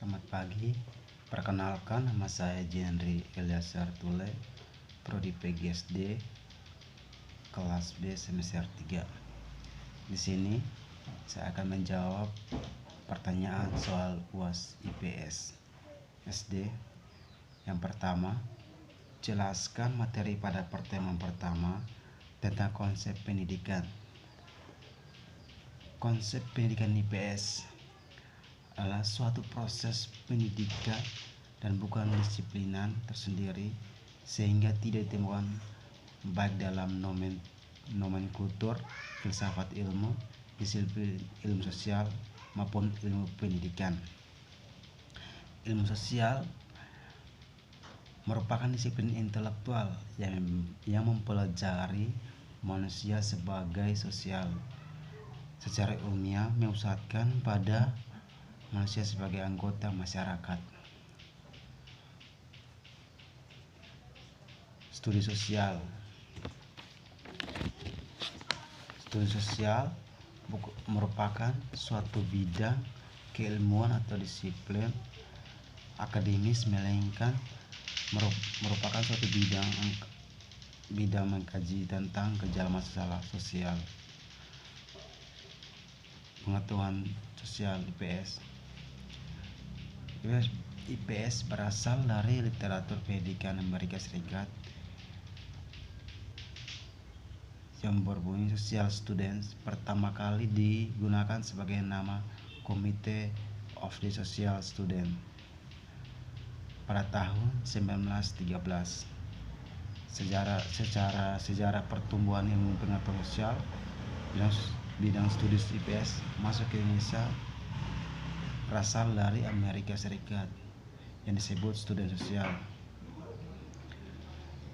Selamat pagi, perkenalkan nama saya Jenry Eliazar Tule, Prodi PGSD, kelas B semester 3. Di sini saya akan menjawab pertanyaan soal UAS IPS SD. Yang pertama, jelaskan materi pada pertemuan pertama tentang konsep pendidikan. Konsep pendidikan IPS adalah suatu proses pendidikan dan bukan disiplinan tersendiri, sehingga tidak ditemukan baik dalam nomenklatur filsafat ilmu, disiplin ilmu sosial maupun ilmu pendidikan. Ilmu sosial merupakan disiplin intelektual yang mempelajari manusia sebagai sosial. Secara ilmiah memusatkan pada manusia sebagai anggota masyarakat. Studi sosial. Studi sosial merupakan suatu bidang keilmuan atau disiplin akademis, melainkan merupakan suatu bidang mengkaji tentang gejala masalah sosial. Pengetahuan sosial IPS berasal dari literatur pendidikan Amerika Serikat yang berbunyi Social Students, pertama kali digunakan sebagai nama Committee of the Social Student pada tahun 1913. Sejarah pertumbuhan ilmu pengetahuan sosial, bidang studi IPS masuk ke Indonesia berasal dari Amerika Serikat yang disebut student sosial.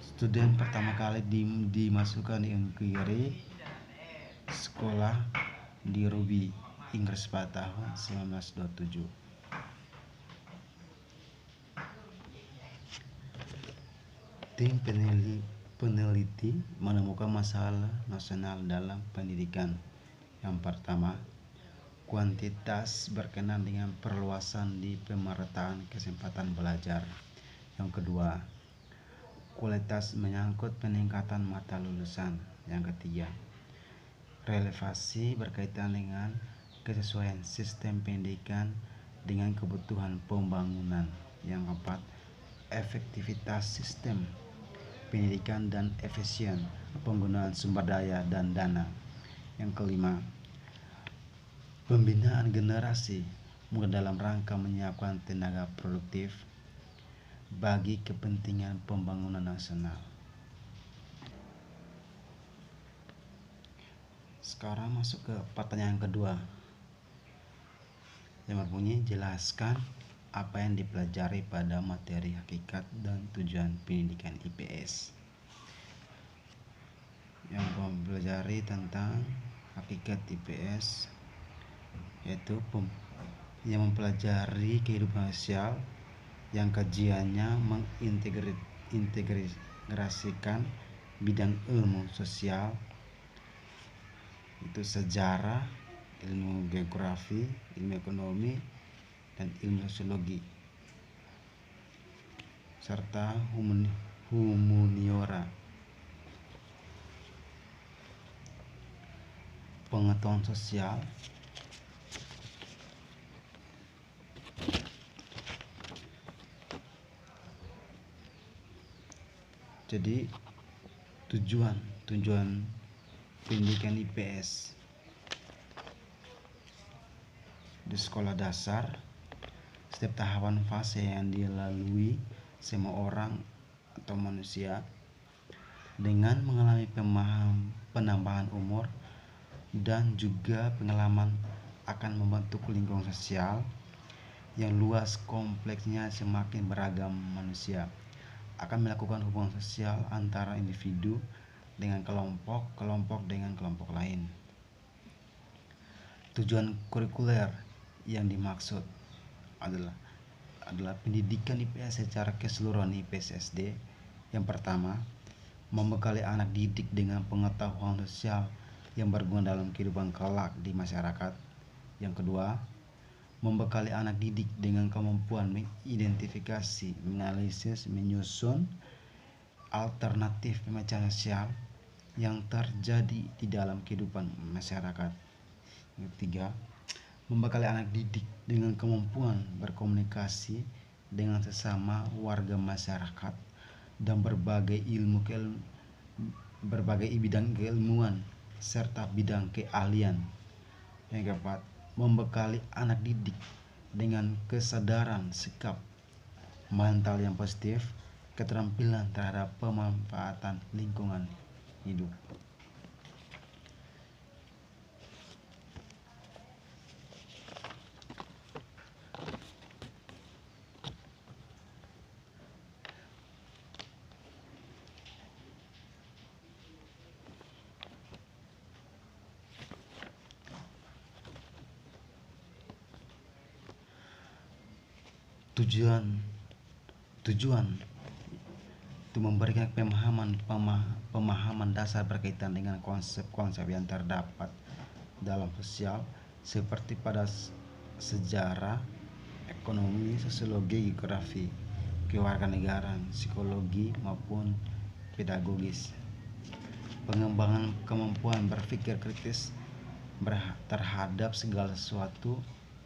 Student pertama kali dimasukkan di Inquiry sekolah di Ruby, Inggris pada tahun 1927. Tim peneliti menemukan masalah nasional dalam pendidikan. Yang pertama, kuantitas berkenaan dengan perluasan di pemerataan kesempatan belajar. Yang kedua, kualitas menyangkut peningkatan mata lulusan. Yang ketiga, relevansi berkaitan dengan kesesuaian sistem pendidikan dengan kebutuhan pembangunan. Yang keempat, efektivitas sistem pendidikan dan efisien penggunaan sumber daya dan dana. Yang kelima, pembinaan generasi muda dalam rangka menyiapkan tenaga produktif bagi kepentingan pembangunan nasional. Sekarang masuk ke pertanyaan kedua yang berbunyi, jelaskan apa yang dipelajari pada materi hakikat dan tujuan pendidikan IPS. Yang mempelajari tentang hakikat IPS yaitu yang mempelajari kehidupan sosial yang kajiannya mengintegrasikan bidang ilmu sosial, itu sejarah, ilmu geografi, ilmu ekonomi, dan ilmu sosiologi, serta humaniora. Pengetahuan sosial jadi tujuan pendidikan IPS di sekolah dasar, setiap tahapan fase yang dilalui semua orang atau manusia dengan mengalami penambahan umur dan juga pengalaman akan membentuk lingkungan sosial yang luas, kompleksnya, semakin beragam manusia akan melakukan hubungan sosial antara individu dengan kelompok dengan kelompok lain. Tujuan kurikuler yang dimaksud adalah pendidikan IPS secara keseluruhan IPS SD. Yang pertama, membekali anak didik dengan pengetahuan sosial yang berguna dalam kehidupan kelak di masyarakat. Yang kedua, membekali anak didik dengan kemampuan mengidentifikasi, menganalisis, menyusun alternatif pemecahan sosial yang terjadi di dalam kehidupan masyarakat. Yang ketiga, membekali anak didik dengan kemampuan berkomunikasi dengan sesama warga masyarakat dan berbagai bidang keilmuan serta bidang keahlian. Yang keempat, membekali anak didik dengan kesadaran sikap mental yang positif, keterampilan terhadap pemanfaatan lingkungan hidup. Tujuan itu memberikan pemahaman dasar berkaitan dengan konsep-konsep yang terdapat dalam sosial seperti pada sejarah, ekonomi, sosiologi, geografi, kewarganegaraan, psikologi maupun pedagogis. Pengembangan kemampuan berpikir kritis terhadap segala sesuatu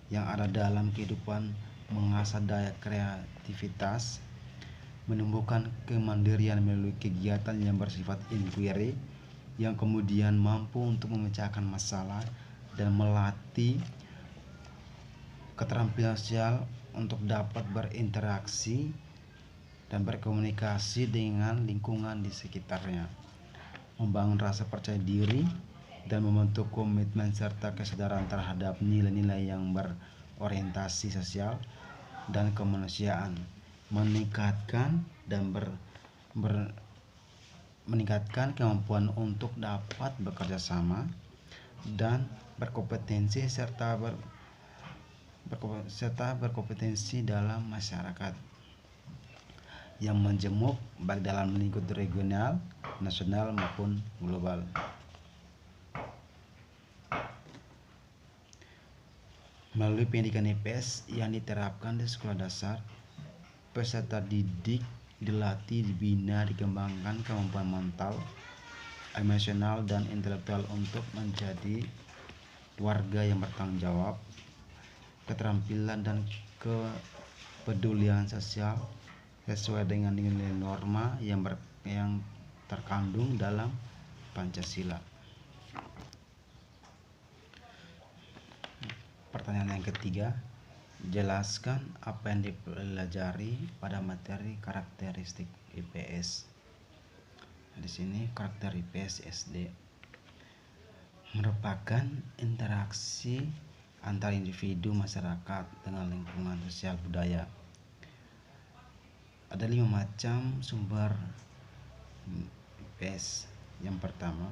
yang ada dalam kehidupan, mengasah daya kreativitas, menumbuhkan kemandirian melalui kegiatan yang bersifat inquiry yang kemudian mampu untuk memecahkan masalah dan melatih keterampilan sosial untuk dapat berinteraksi dan berkomunikasi dengan lingkungan di sekitarnya, membangun rasa percaya diri dan membentuk komitmen serta kesadaran terhadap nilai-nilai yang berorientasi sosial dan kemanusiaan, meningkatkan kemampuan untuk dapat bekerja sama dan berkompetensi serta berkompetensi dalam masyarakat yang menjemuk baik dalam lingkup regional, nasional maupun global. Melalui pendidikan IPS yang diterapkan di sekolah dasar, peserta didik dilatih, dibina, dikembangkan kemampuan mental, emosional, dan intelektual untuk menjadi warga yang bertanggung jawab, keterampilan dan kepedulian sosial sesuai dengan nilai norma yang terkandung dalam Pancasila. Pertanyaan yang ketiga, jelaskan apa yang dipelajari pada materi karakteristik IPS. Di sini karakter IPS SD merupakan interaksi antara individu, masyarakat dengan lingkungan sosial budaya. Ada 5 macam sumber IPS. Yang pertama,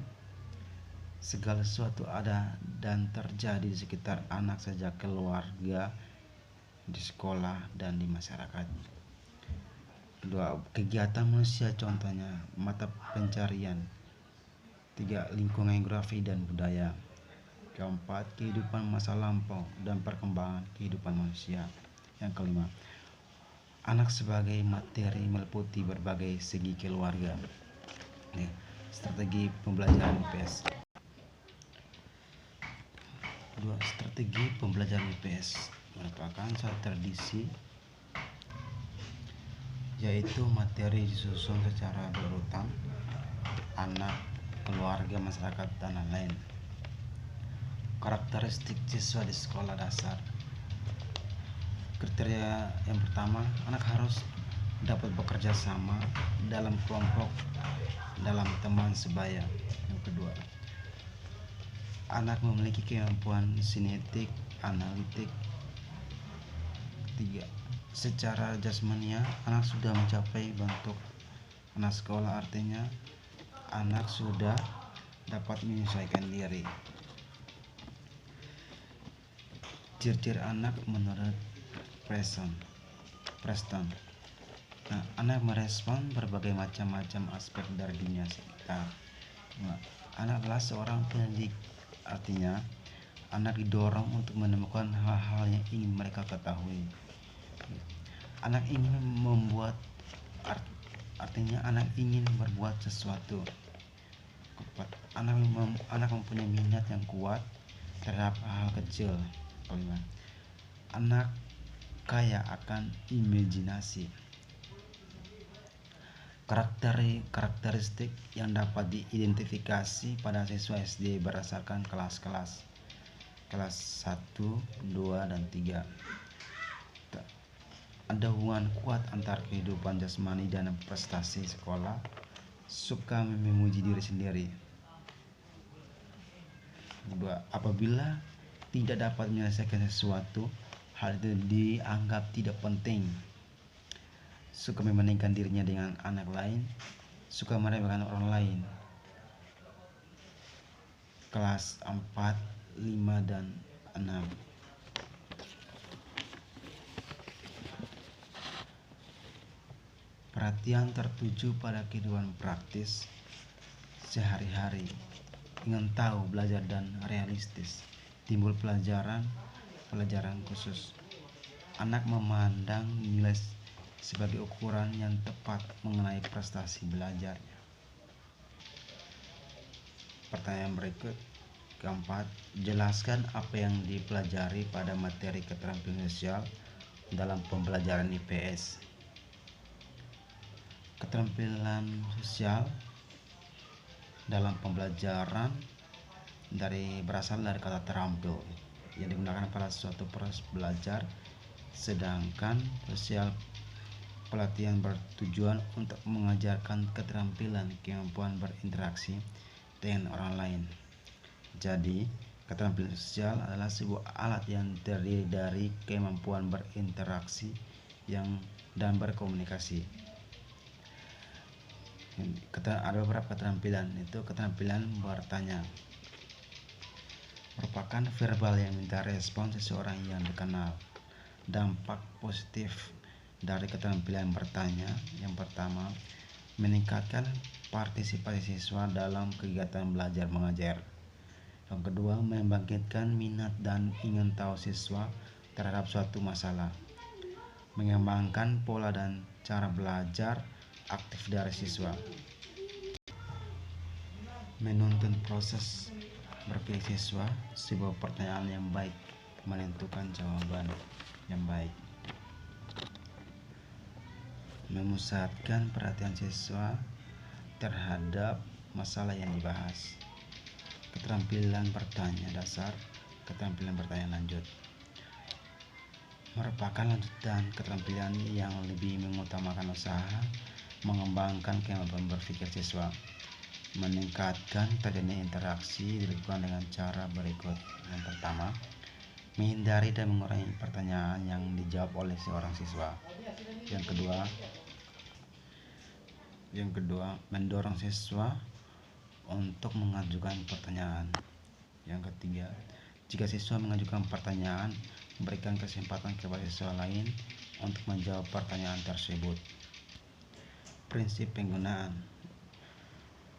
segala sesuatu ada dan terjadi di sekitar anak sejak keluarga, di sekolah, dan di masyarakat. Kedua, kegiatan manusia, contohnya mata pencarian. 3, lingkungan geografi dan budaya. Keempat, kehidupan masa lampau dan perkembangan kehidupan manusia. Yang kelima, anak sebagai materi meliputi berbagai segi keluarga. Strategi pembelajaran IPS. 2. Strategi pembelajaran IPS merupakan suatu tradisi, yaitu materi disusun secara berurutan, anak, keluarga, masyarakat, dan lain-lain. Karakteristik siswa di sekolah dasar. Kriteria yang pertama, anak harus dapat bekerja sama dalam kelompok, dalam teman sebaya. Yang kedua, anak memiliki kemampuan sinetik, analitik. Ketiga, secara jasmania anak sudah mencapai bentuk anak sekolah, artinya anak sudah dapat menyesuaikan diri. Ciri-ciri anak menurut Preston. Anak merespon berbagai macam aspek dari dunia sekitar. Anak adalah seorang pendidik, artinya Anak didorong untuk menemukan hal-hal yang ingin mereka ketahui. Anak ingin artinya anak ingin berbuat sesuatu. Anak mempunyai minat yang kuat terhadap hal kecil. Kelima, anak kaya akan imajinasi. Karakteristik yang dapat diidentifikasi pada siswa SD berdasarkan kelas 1, 2, dan 3. Ada hubungan kuat antara kehidupan jasmani dan prestasi sekolah. Suka memuji diri sendiri. 2. Apabila tidak dapat menyelesaikan sesuatu, hal itu dianggap tidak penting. Suka membandingkan dirinya dengan anak lain. Suka meremehkan orang lain. Kelas 4, 5, dan 6. Perhatian tertuju pada kehidupan praktis sehari-hari. Ingin tahu, belajar, dan realistis. Timbul pelajaran khusus. Anak memandang nilai sebagai ukuran yang tepat mengenai prestasi belajarnya. Pertanyaan berikut. Keempat, jelaskan apa yang dipelajari pada materi keterampilan sosial dalam pembelajaran IPS. Keterampilan sosial dalam pembelajaran berasal dari kata terampil yang digunakan pada suatu proses belajar, sedangkan sosial pelatihan bertujuan untuk mengajarkan keterampilan kemampuan berinteraksi dengan orang lain. Jadi, keterampilan sosial adalah sebuah alat yang terdiri dari kemampuan berinteraksi dan berkomunikasi. Ada beberapa keterampilan, itu keterampilan bertanya, merupakan verbal yang minta respon seseorang yang dikenal. Dampak positif dari keterampilan bertanya, yang pertama, meningkatkan partisipasi siswa dalam kegiatan belajar mengajar. Yang kedua, membangkitkan minat dan ingin tahu siswa terhadap suatu masalah. Mengembangkan pola dan cara belajar aktif dari siswa. Menuntun proses berpikir siswa. Sebuah pertanyaan yang baik menentukan jawaban yang baik. Memusatkan perhatian siswa terhadap masalah yang dibahas. Keterampilan bertanya dasar, keterampilan bertanya lanjut merupakan lanjutan keterampilan yang lebih mengutamakan usaha mengembangkan kemampuan berpikir siswa. Meningkatkan terjadinya interaksi dilakukan dengan cara berikut. Yang pertama, menghindari dan mengurangi pertanyaan yang dijawab oleh seorang siswa. Yang kedua, mendorong siswa untuk mengajukan pertanyaan. Yang ketiga, jika siswa mengajukan pertanyaan, berikan kesempatan kepada siswa lain untuk menjawab pertanyaan tersebut. Prinsip penggunaan: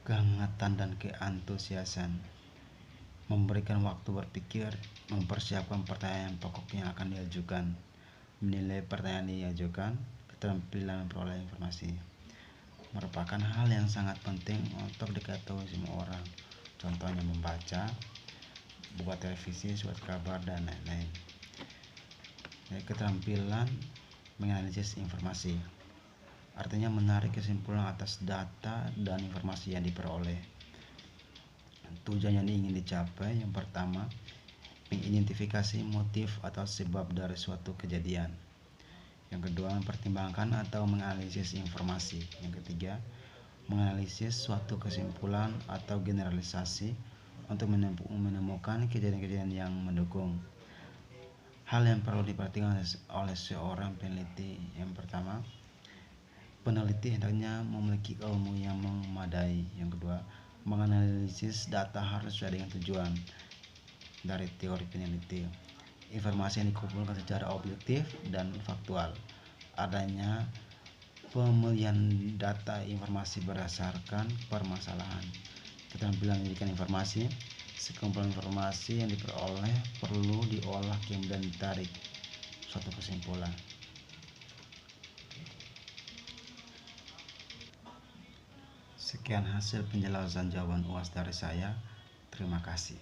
kehangatan dan keantusiasan. Memberikan waktu berpikir, mempersiapkan pertanyaan pokok yang akan diajukan, menilai pertanyaan diajukan, keterampilan memperoleh informasi. Merupakan hal yang sangat penting untuk diketahui semua orang. Contohnya membaca, buat televisi, surat kabar, dan lain-lain. Keterampilan menganalisis informasi, artinya menarik kesimpulan atas data dan informasi yang diperoleh. Tujuan yang ingin dicapai, yang pertama, mengidentifikasi motif atau sebab dari suatu kejadian. Yang kedua, mempertimbangkan atau menganalisis informasi. Yang ketiga, menganalisis suatu kesimpulan atau generalisasi untuk menemukan kejadian-kejadian yang mendukung. Hal yang perlu diperhatikan oleh seorang peneliti. Yang pertama, peneliti hendaknya memiliki ilmu yang memadai. Yang kedua, menganalisis data harus sesuai dengan tujuan dari teori peneliti. Informasi yang dikumpulkan secara objektif dan faktual. Adanya pemilihan data informasi berdasarkan permasalahan. Keterampilan memberikan informasi. Sekumpulan informasi yang diperoleh perlu diolah kemudian ditarik suatu kesimpulan. Sekian hasil penjelasan jawaban UAS dari saya. Terima kasih.